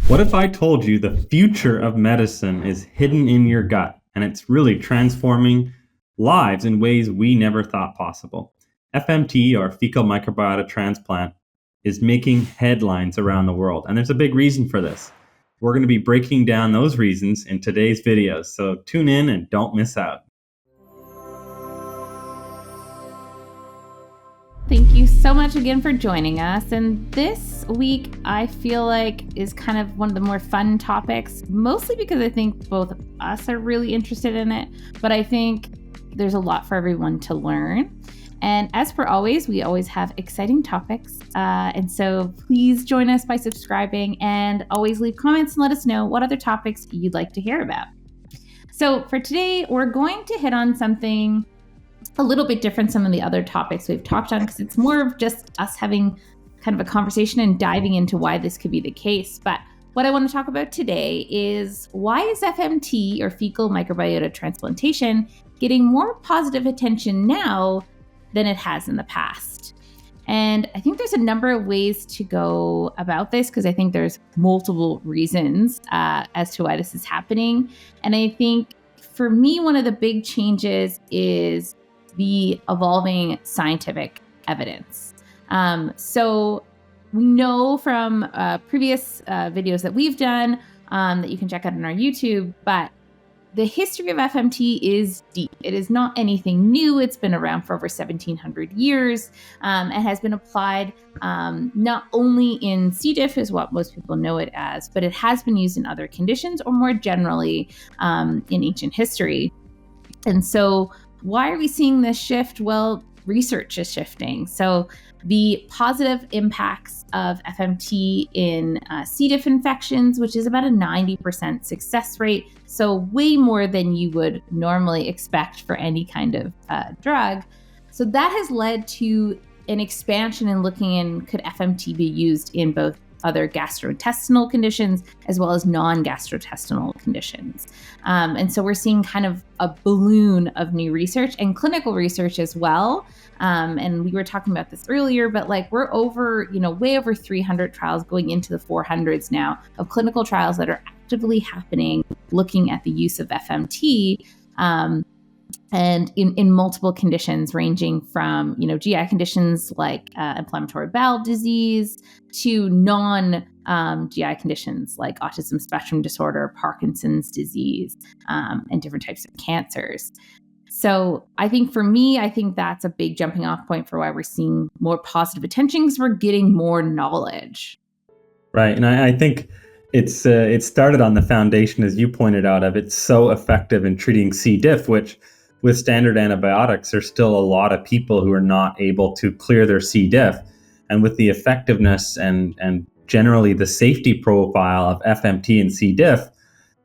What if I told you the future of medicine is hidden in your gut and it's really transforming lives in ways we never thought possible? FMT, or fecal microbiota transplant, is making headlines around the world, and there's a big reason for this. We're going to be breaking down those reasons in today's videos, so tune in and don't miss out. Thank you so much again for joining us. And this week, I feel like is kind of one of the more fun topics, mostly because I think both of us are really interested in it, but I think there's a lot for everyone to learn. And as per always, we always have exciting topics. And so please join us by subscribing and always leave comments and let us know what other topics you'd like to hear about. So for today, we're going to hit on something a little bit different some of the other topics we've talked on, because it's more of just us having kind of a conversation and diving into why this could be the case. But what I want to talk about today is, why is FMT, or fecal microbiota transplantation, getting more positive attention now than it has in the past? And I think there's a number of ways to go about this, because I think there's multiple reasons as to why this is happening. And I think for me, one of the big changes is the evolving scientific evidence. So we know from previous videos that we've done that you can check out on our YouTube, but the history of FMT is deep. It is not anything new. It's been around for over 1,700 years and has been applied not only in C. diff, is what most people know it as, but it has been used in other conditions, or more generally in ancient history. And so why are we seeing this shift? Well, research is shifting. So the positive impacts of FMT in C. diff infections, which is about a 90% success rate, so way more than you would normally expect for any kind of drug. So that has led to an expansion in looking in, could FMT be used in both other gastrointestinal conditions as well as non-gastrointestinal conditions. And so we're seeing kind of a balloon of new research and clinical research as well. And we were talking about this earlier, but like we're over, way over 300 trials, going into the 400s now, of clinical trials that are actively happening, looking at the use of FMT. And in multiple conditions, ranging from, GI conditions like inflammatory bowel disease to non-GI conditions like autism spectrum disorder, Parkinson's disease, and different types of cancers. So I think for me, that's a big jumping off point for why we're seeing more positive attention, because we're getting more knowledge. Right, and I think it started on the foundation, as you pointed out, of it's so effective in treating C. diff, which with standard antibiotics, there's still a lot of people who are not able to clear their C. diff. And with the effectiveness and generally the safety profile of FMT and C. diff,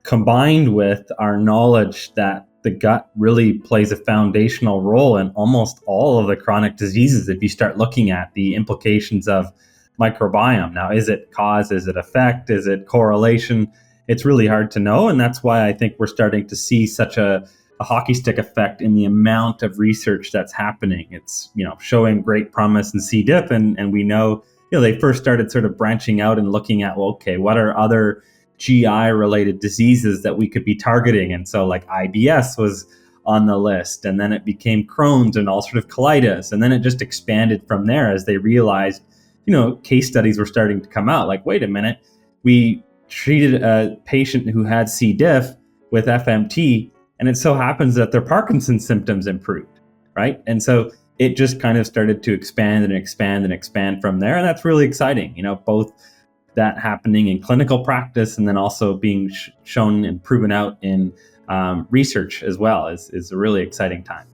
combined with our knowledge that the gut really plays a foundational role in almost all of the chronic diseases, if you start looking at the implications of microbiome. Now, is it cause, is it effect, is it correlation? It's really hard to know. And that's why I think we're starting to see such a hockey stick effect in the amount of research that's happening. It's, showing great promise in C. diff. And we know, they first started sort of branching out and looking at, well, okay, what are other GI related diseases that we could be targeting? And so like IBS was on the list, and then it became Crohn's and ulcerative colitis. And then it just expanded from there as they realized, case studies were starting to come out. Like, wait a minute, we treated a patient who had C. diff with FMT, and it so happens that their Parkinson's symptoms improved, right? And so it just kind of started to expand and expand and expand from there. And that's really exciting, both that happening in clinical practice and then also being shown and proven out in research as well is a really exciting time.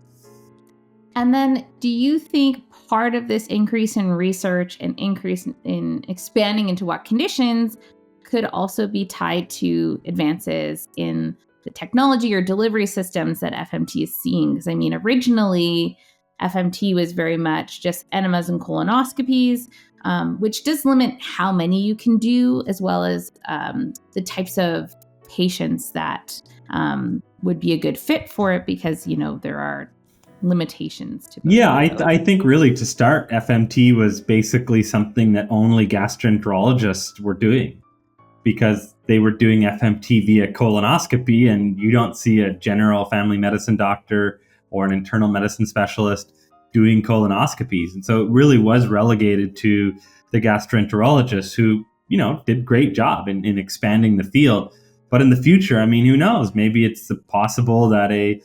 And then do you think part of this increase in research and increase in expanding into what conditions could also be tied to advances in the technology or delivery systems that FMT is seeing? Because originally FMT was very much just enemas and colonoscopies, which does limit how many you can do, as well as the types of patients that would be a good fit for it, because, there are limitations to both. Yeah, I think really to start, FMT was basically something that only gastroenterologists were doing. because they were doing FMT via colonoscopy, and you don't see a general family medicine doctor or an internal medicine specialist doing colonoscopies. And so it really was relegated to the gastroenterologists who, did great job in expanding the field. But in the future, I mean, who knows? Maybe it's possible that a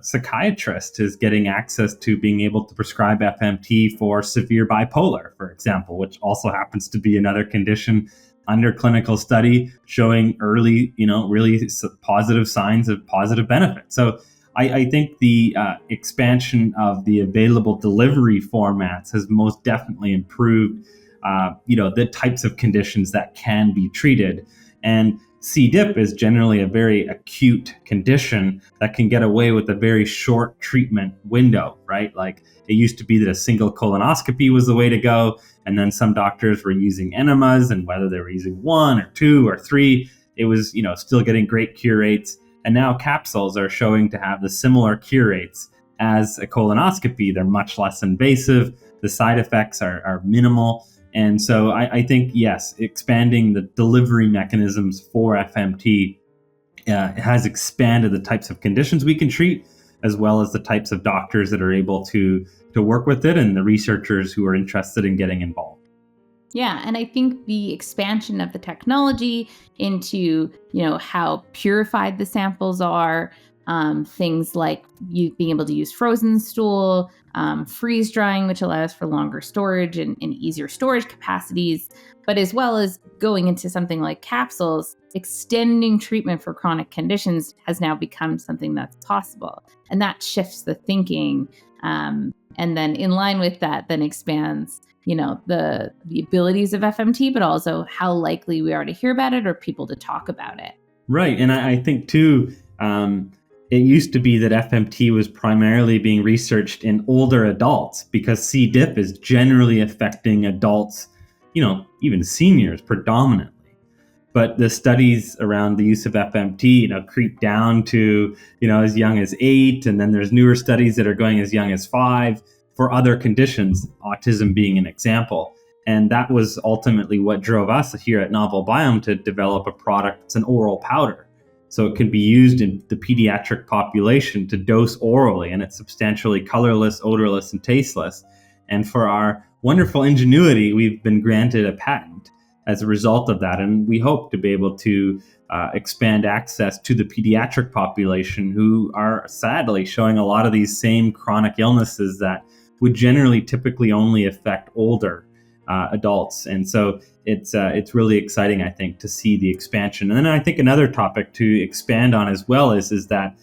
psychiatrist is getting access to being able to prescribe FMT for severe bipolar, for example, which also happens to be another condition under clinical study showing early, really positive signs of positive benefit. So I think the expansion of the available delivery formats has most definitely improved, the types of conditions that can be treated. And C. diff is generally a very acute condition that can get away with a very short treatment window, right? Like it used to be that a single colonoscopy was the way to go. And then some doctors were using enemas, and whether they were using 1 or 2 or 3, it was, still getting great cure rates. And now capsules are showing to have the similar cure rates as a colonoscopy. They're much less invasive. The side effects are minimal. And so I think, yes, expanding the delivery mechanisms for FMT has expanded the types of conditions we can treat, as well as the types of doctors that are able to work with it, and the researchers who are interested in getting involved. Yeah, and I think the expansion of the technology into, how purified the samples are, things like being able to use frozen stool, freeze drying, which allows for longer storage and easier storage capacities, but as well as going into something like capsules, extending treatment for chronic conditions has now become something that's possible. And that shifts the thinking. And then in line with that, then expands, the abilities of FMT, but also how likely we are to hear about it or people to talk about it. Right. And I think too, it used to be that FMT was primarily being researched in older adults because C. diff is generally affecting adults, even seniors predominantly. But the studies around the use of FMT, creep down to, as young as 8. And then there's newer studies that are going as young as 5 for other conditions, autism being an example. And that was ultimately what drove us here at Novel Biome to develop a product. It's an oral powder. So it can be used in the pediatric population to dose orally, and it's substantially colorless, odorless, and tasteless. And for our wonderful ingenuity, we've been granted a patent as a result of that. And we hope to be able to expand access to the pediatric population who are sadly showing a lot of these same chronic illnesses that would generally typically only affect older adults. And so it's really exciting, I think, to see the expansion. And then I think another topic to expand on as well is that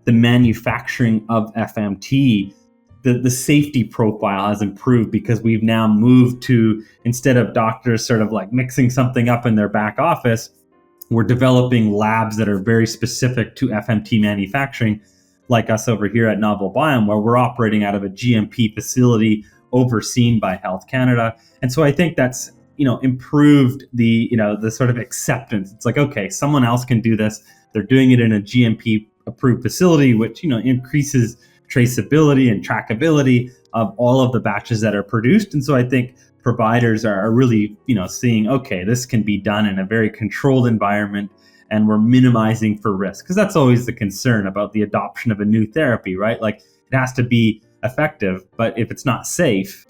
the manufacturing of FMT, the safety profile has improved because we've now moved to, instead of doctors sort of like mixing something up in their back office, we're developing labs that are very specific to FMT manufacturing, like us over here at Novel Biome, where we're operating out of a GMP facility overseen by Health Canada. And so I think that's, improved the sort of acceptance. It's like, okay, someone else can do this. They're doing it in a GMP approved facility, which, increases traceability and trackability of all of the batches that are produced. And so I think providers are really, seeing, okay, this can be done in a very controlled environment, and we're minimizing for risk. Because that's always the concern about the adoption of a new therapy, right? Like it has to be effective, but if it's not safe,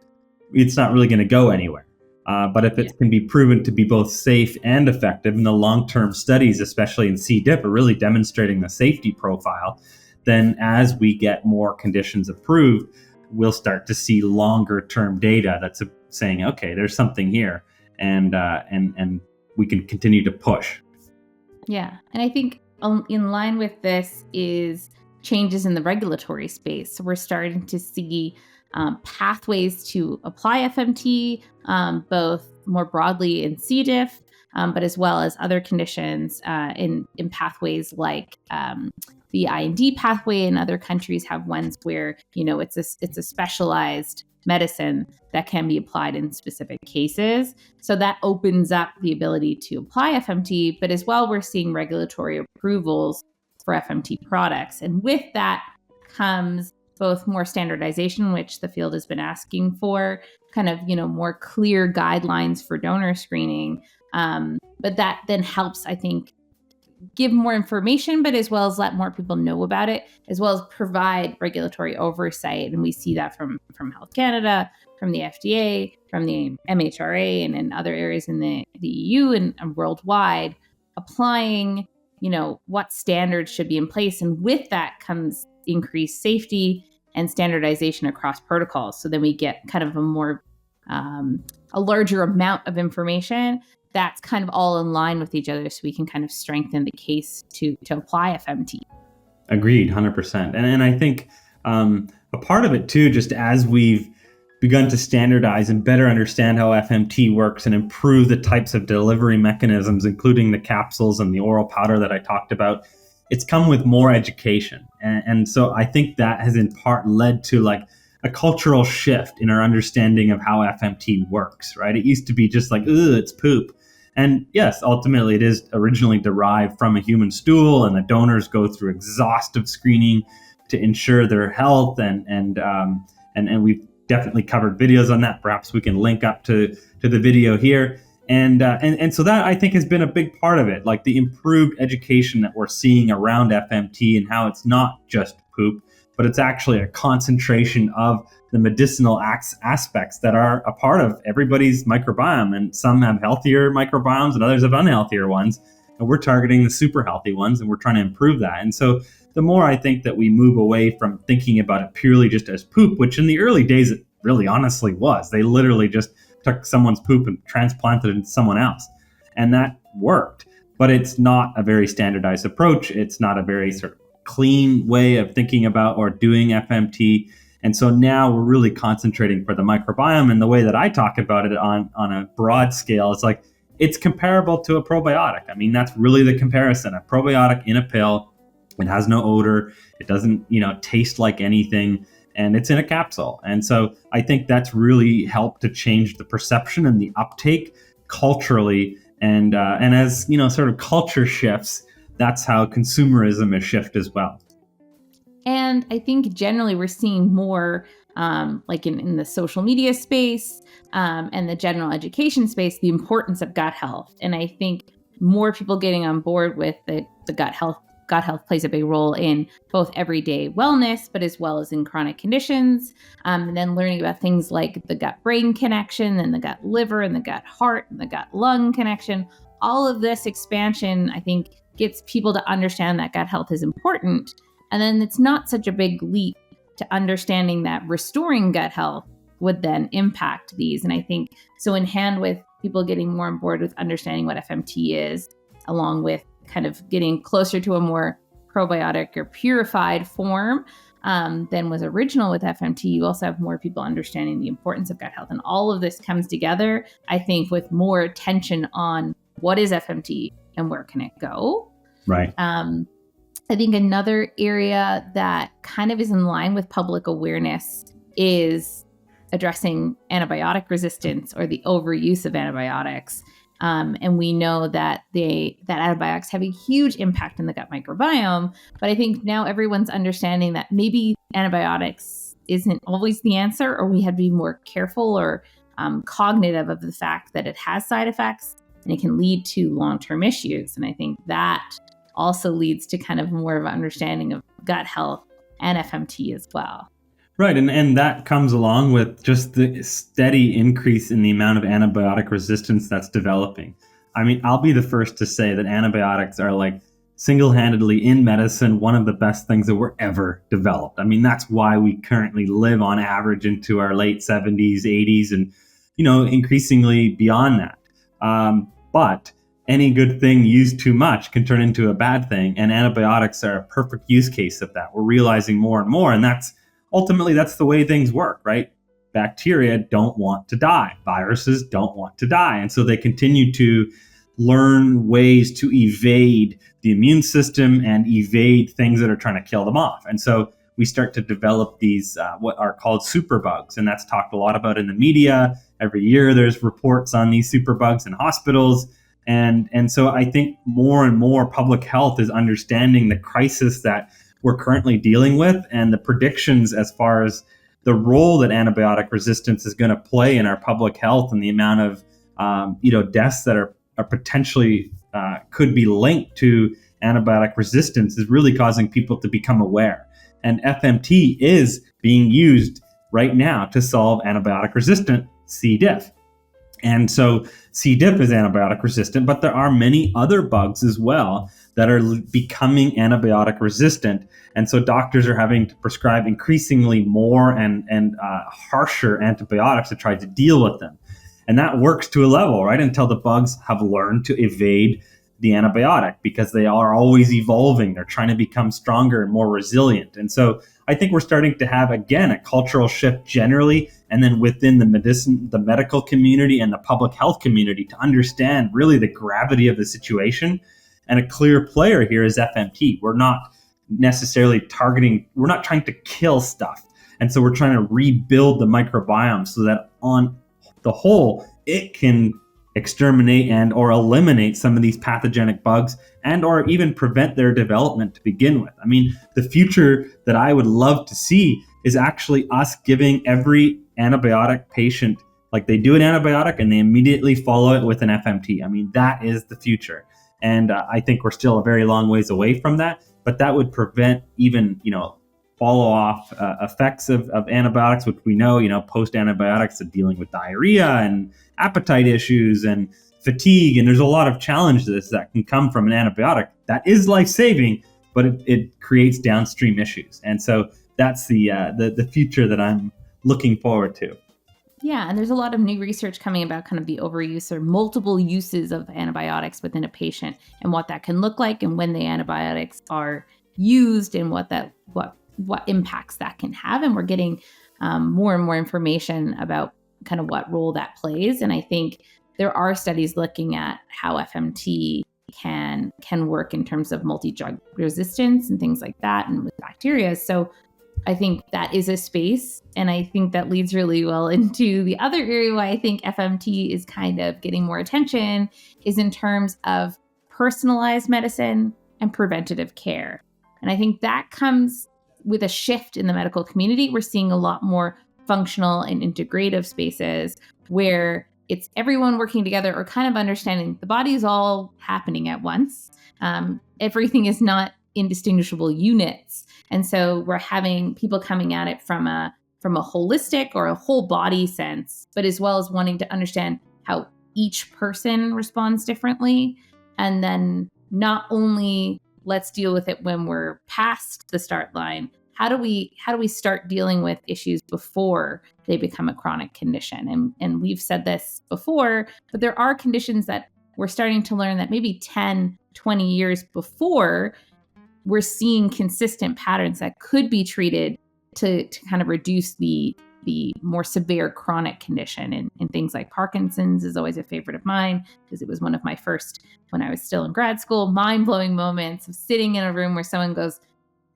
it's not really going to go anywhere. But if it can be proven to be both safe and effective, and the long-term studies, especially in C. diff, are really demonstrating the safety profile, then as we get more conditions approved, we'll start to see longer-term data that's saying, okay, there's something here, and we can continue to push. Yeah, and I think in line with this is changes in the regulatory space. So we're starting to see pathways to apply FMT, both more broadly in C. diff, but as well as other conditions in pathways like the IND pathway in other countries have ones where, it's a specialized medicine that can be applied in specific cases. So that opens up the ability to apply FMT, but as well, we're seeing regulatory approvals for FMT products. And with that comes both more standardization, which the field has been asking for, kind of, more clear guidelines for donor screening, But that then helps, I think, give more information, but as well as let more people know about it, as well as provide regulatory oversight. And we see that from Health Canada, from the FDA, from the MHRA, and in other areas in the EU and worldwide, applying, what standards should be in place. And with that comes increased safety and standardization across protocols. So then we get kind of a larger amount of information that's kind of all in line with each other, so we can kind of strengthen the case to apply FMT. Agreed, 100%. And I think a part of it too, just as we've begun to standardize and better understand how FMT works and improve the types of delivery mechanisms, including the capsules and the oral powder that I talked about, it's come with more education. And so I think that has in part led to like a cultural shift in our understanding of how FMT works, right? It used to be just like, ugh, it's poop. And yes, ultimately it is originally derived from a human stool, and the donors go through exhaustive screening to ensure their health. And we've definitely covered videos on that. Perhaps we can link up to the video here. And so that I think has been a big part of it, like the improved education that we're seeing around FMT and how it's not just poop, but it's actually a concentration of the medicinal aspects that are a part of everybody's microbiome. And some have healthier microbiomes and others have unhealthier ones. And we're targeting the super healthy ones, and we're trying to improve that. And so the more I think that we move away from thinking about it purely just as poop, which in the early days it really honestly was. They literally just took someone's poop and transplanted it into someone else. And that worked. But it's not a very standardized approach. It's not a very sort of clean way of thinking about or doing FMT. And so now we're really concentrating for the microbiome. And the way that I talk about it on a broad scale, it's like it's comparable to a probiotic. I mean, that's really the comparison. A probiotic in a pill, it has no odor, it doesn't, taste like anything, and it's in a capsule. And so I think that's really helped to change the perception and the uptake culturally. And as, sort of culture shifts, that's how consumerism has shifted as well. And I think generally we're seeing more like in the social media space and the general education space, the importance of gut health. And I think more people getting on board with the gut health. Gut health plays a big role in both everyday wellness, but as well as in chronic conditions. And then learning about things like the gut-brain connection and the gut-liver and the gut-heart and the gut-lung connection. All of this expansion, I think, gets people to understand that gut health is important. And then it's not such a big leap to understanding that restoring gut health would then impact these. And I think so in hand with people getting more on board with understanding what FMT is, along with kind of getting closer to a more probiotic or purified form than was original with FMT, you also have more people understanding the importance of gut health. And all of this comes together, I think, with more attention on what is FMT and where can it go. Right. I think another area that kind of is in line with public awareness is addressing antibiotic resistance or the overuse of antibiotics. And we know that antibiotics have a huge impact on the gut microbiome. But I think now everyone's understanding that maybe antibiotics isn't always the answer, or we have to be more careful or cognitive of the fact that it has side effects and it can lead to long-term issues. And I think that also leads to kind of more of an understanding of gut health and FMT as well. Right. And that comes along with just the steady increase in the amount of antibiotic resistance that's developing. I mean, I'll be the first to say that antibiotics are like single-handedly in medicine, one of the best things that were ever developed. I mean, that's why we currently live on average into our late 70s, 80s, and, increasingly beyond that. But any good thing used too much can turn into a bad thing. And antibiotics are a perfect use case of that. We're realizing more and more. And ultimately, that's the way things work, right? Bacteria don't want to die. Viruses don't want to die. And so they continue to learn ways to evade the immune system and evade things that are trying to kill them off. And so we start to develop these, what are called superbugs. And that's talked a lot about in the media. Every year there's reports on these superbugs in hospitals. And so I think more and more public health is understanding the crisis that we're currently dealing with and the predictions as far as the role that antibiotic resistance is going to play in our public health and the amount of deaths that are are potentially could be linked to antibiotic resistance is really causing people to become aware. And FMT is being used right now to solve antibiotic resistant C. diff. And so C. diff is antibiotic resistant, but there are many other bugs as well that are becoming antibiotic resistant. And so doctors are having to prescribe increasingly more and harsher antibiotics to try to deal with them. And that works to a level, right? Until the bugs have learned to evade the antibiotic, because they are always evolving. They're trying to become stronger and more resilient. And so I think we're starting to have, again, a cultural shift generally, and then within the medical community and the public health community, to understand really the gravity of the situation. And a clear player here is FMT. We're not necessarily we're not trying to kill stuff. And so we're trying to rebuild the microbiome so that on the whole, it can exterminate and or eliminate some of these pathogenic bugs and or even prevent their development to begin with. I mean, the future that I would love to see is actually us giving every antibiotic patient, like they do an antibiotic and they immediately follow it with an FMT. I mean, that is the future. And I think we're still a very long ways away from that, but that would prevent even, follow-off effects of antibiotics, which we know, post-antibiotics are dealing with diarrhea and appetite issues and fatigue. And there's a lot of challenges that can come from an antibiotic that is life-saving, but it creates downstream issues. And so that's the future that I'm looking forward to. Yeah, and there's a lot of new research coming about kind of the overuse or multiple uses of antibiotics within a patient and what that can look like, and when the antibiotics are used and what impacts that can have. And we're getting more and more information about kind of what role that plays. And I think there are studies looking at how FMT can work in terms of multi-drug resistance and things like that, and with bacteria. So I think that is a space. And I think that leads really well into the other area why I think FMT is kind of getting more attention, is in terms of personalized medicine and preventative care. And I think that comes with a shift in the medical community. We're seeing a lot more functional and integrative spaces where it's everyone working together, or kind of understanding the body is all happening at once. Everything is not indistinguishable units. And so we're having people coming at it from a holistic or a whole body sense, but as well as wanting to understand how each person responds differently. And then not only let's deal with it when we're past the start line, how do we start dealing with issues before they become a chronic condition? And we've said this before, but there are conditions that we're starting to learn that maybe 10, 20 years before, we're seeing consistent patterns that could be treated to kind of reduce the more severe chronic condition. And things like Parkinson's is always a favorite of mine, because it was one of my first, when I was still in grad school, mind-blowing moments of sitting in a room where someone goes,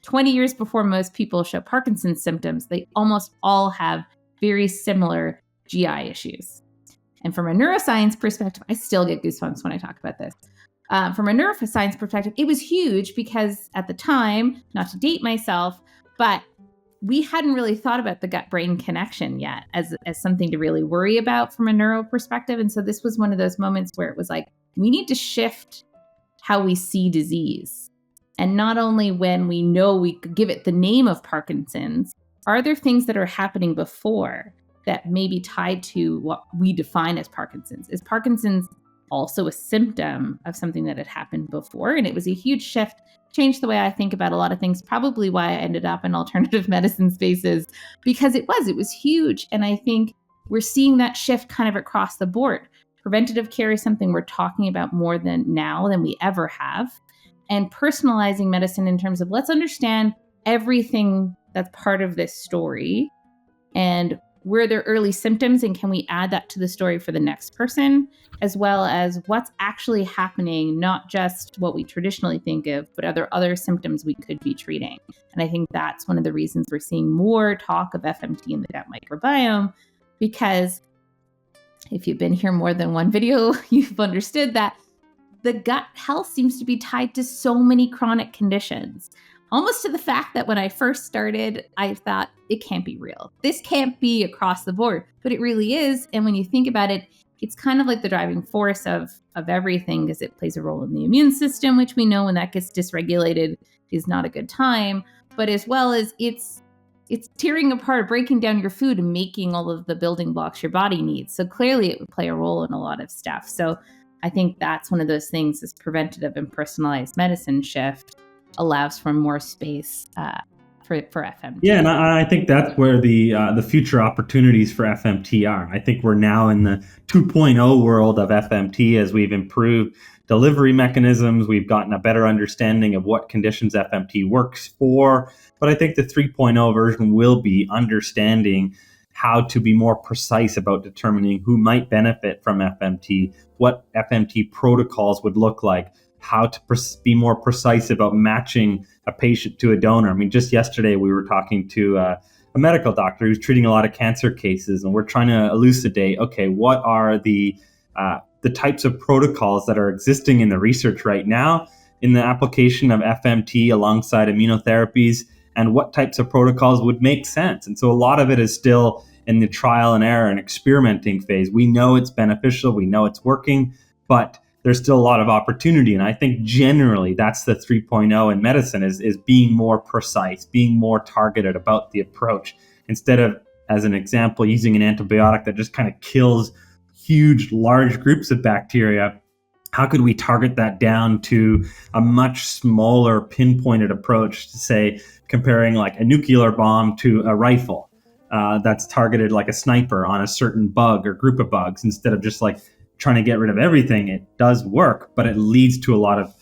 20 years before most people show Parkinson's symptoms, they almost all have very similar GI issues. And from a neuroscience perspective, I still get goosebumps when I talk about this. From a neuroscience perspective, it was huge because at the time, not to date myself, but we hadn't really thought about the gut-brain connection yet as something to really worry about from a neuro perspective. And so this was one of those moments where it was like, we need to shift how we see disease. And not only when we know we could give it the name of Parkinson's, are there things that are happening before that may be tied to what we define as Parkinson's? Is Parkinson's also a symptom of something that had happened before? And it was a huge shift, changed the way I think about a lot of things, probably why I ended up in alternative medicine spaces, because it was huge. And I think we're seeing that shift kind of across the board. Preventative care is something we're talking about more than we ever have. And personalizing medicine in terms of, let's understand everything that's part of this story, and were there early symptoms, and can we add that to the story for the next person, as well as what's actually happening, not just what we traditionally think of, but are there other symptoms we could be treating? And I think that's one of the reasons we're seeing more talk of FMT in the gut microbiome, because if you've been here more than one video, you've understood that the gut health seems to be tied to so many chronic conditions, almost to the fact that when I first started, I thought it can't be real. This can't be across the board, but it really is. And when you think about it, it's kind of like the driving force of everything, because it plays a role in the immune system, which we know when that gets dysregulated is not a good time, but as well as it's tearing apart, breaking down your food and making all of the building blocks your body needs. So clearly it would play a role in a lot of stuff. So I think that's one of those things, this preventative and personalized medicine shift allows for more space for FMT. Yeah, and I think that's where the future opportunities for FMT are. I think we're now in the 2.0 world of FMT as we've improved delivery mechanisms. We've gotten a better understanding of what conditions FMT works for. But I think the 3.0 version will be understanding how to be more precise about determining who might benefit from FMT, what FMT protocols would look like, how to be more precise about matching a patient to a donor. I mean, just yesterday we were talking to a medical doctor who's treating a lot of cancer cases, and we're trying to elucidate, okay, what are the types of protocols that are existing in the research right now in the application of FMT alongside immunotherapies, and what types of protocols would make sense. And so a lot of it is still in the trial and error and experimenting phase. We know it's beneficial, we know it's working, but there's still a lot of opportunity. And I think generally that's the 3.0 in medicine is being more precise, being more targeted about the approach. Instead of, as an example, using an antibiotic that just kind of kills huge, large groups of bacteria, how could we target that down to a much smaller, pinpointed approach to, say, comparing like a nuclear bomb to a rifle that's targeted like a sniper on a certain bug or group of bugs, instead of just like trying to get rid of everything. It does work, but it leads to a lot of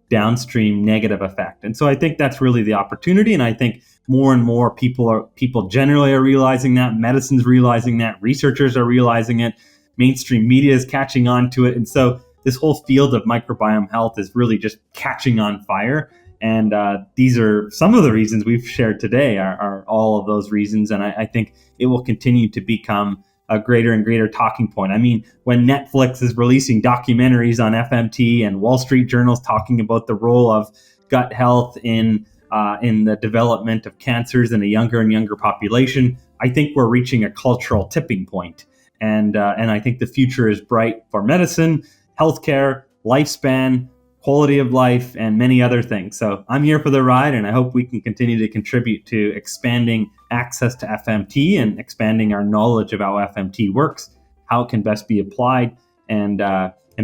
downstream negative effect. And so I think that's really the opportunity. And I think more and more people generally are realizing that, medicine's realizing that, researchers are realizing it, mainstream media is catching on to it. And so this whole field of microbiome health is really just catching on fire. And these are some of the reasons we've shared today are all of those reasons. And I think it will continue to become a greater and greater talking point. I mean, when Netflix is releasing documentaries on FMT and Wall Street Journal's talking about the role of gut health in the development of cancers in a younger and younger population, I think we're reaching a cultural tipping point. And I think the future is bright for medicine, healthcare, lifespan, quality of life, and many other things. So I'm here for the ride, and I hope we can continue to contribute to expanding access to FMT and expanding our knowledge of how FMT works, how it can best be applied, and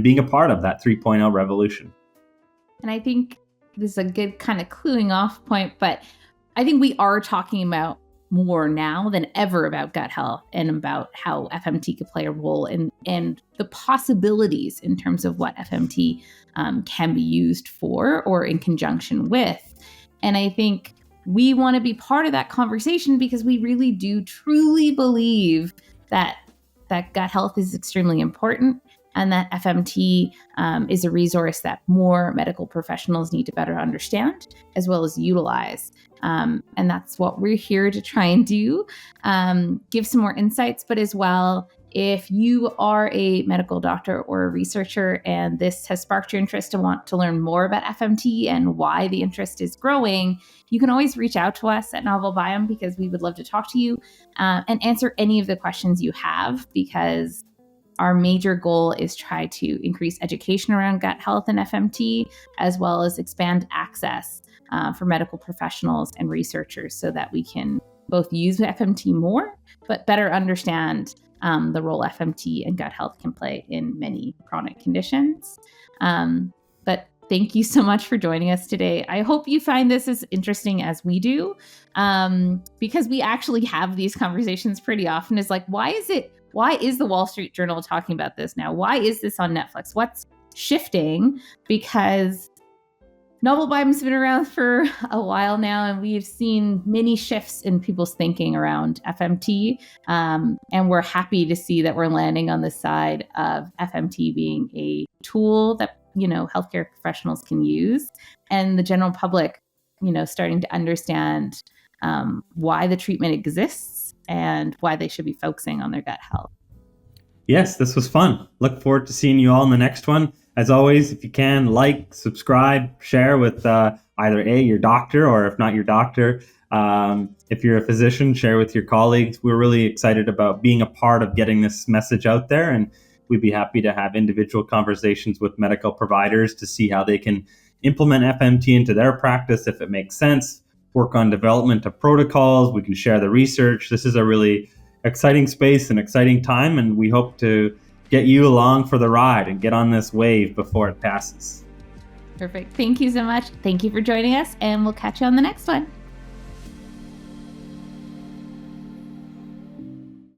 being a part of that 3.0 revolution. And I think this is a good kind of cluing off point, but I think we are talking about more now than ever about gut health and about how FMT could play a role and the possibilities in terms of what FMT can be used for or in conjunction with. And I think we want to be part of that conversation because we really do truly believe that gut health is extremely important, and that FMT is a resource that more medical professionals need to better understand as well as utilize. And that's what we're here to try and do, give some more insights, but as well, if you are a medical doctor or a researcher and this has sparked your interest to want to learn more about FMT and why the interest is growing, you can always reach out to us at Novel Biome, because we would love to talk to you and answer any of the questions you have, because our major goal is try to increase education around gut health and FMT, as well as expand access for medical professionals and researchers so that we can both use FMT more, but better understand the role FMT and gut health can play in many chronic conditions. But thank you so much for joining us today. I hope you find this as interesting as we do, because we actually have these conversations pretty often. Is like, why is the Wall Street Journal talking about this now? Why is this on Netflix? What's shifting? Because Novel Biome's been around for a while now, and we've seen many shifts in people's thinking around FMT. And we're happy to see that we're landing on the side of FMT being a tool that, healthcare professionals can use, and the general public, starting to understand why the treatment exists and why they should be focusing on their gut health. Yes, this was fun. Look forward to seeing you all in the next one. As always, if you can, like, subscribe, share with either your doctor, or if not your doctor, if you're a physician, share with your colleagues. We're really excited about being a part of getting this message out there and we'd be happy to have individual conversations with medical providers to see how they can implement FMT into their practice if it makes sense, work on development of protocols. We can share the research. This is a really exciting space and exciting time, and we hope to get you along for the ride and get on this wave before it passes. Perfect. Thank you so much. Thank you for joining us, and we'll catch you on the next one.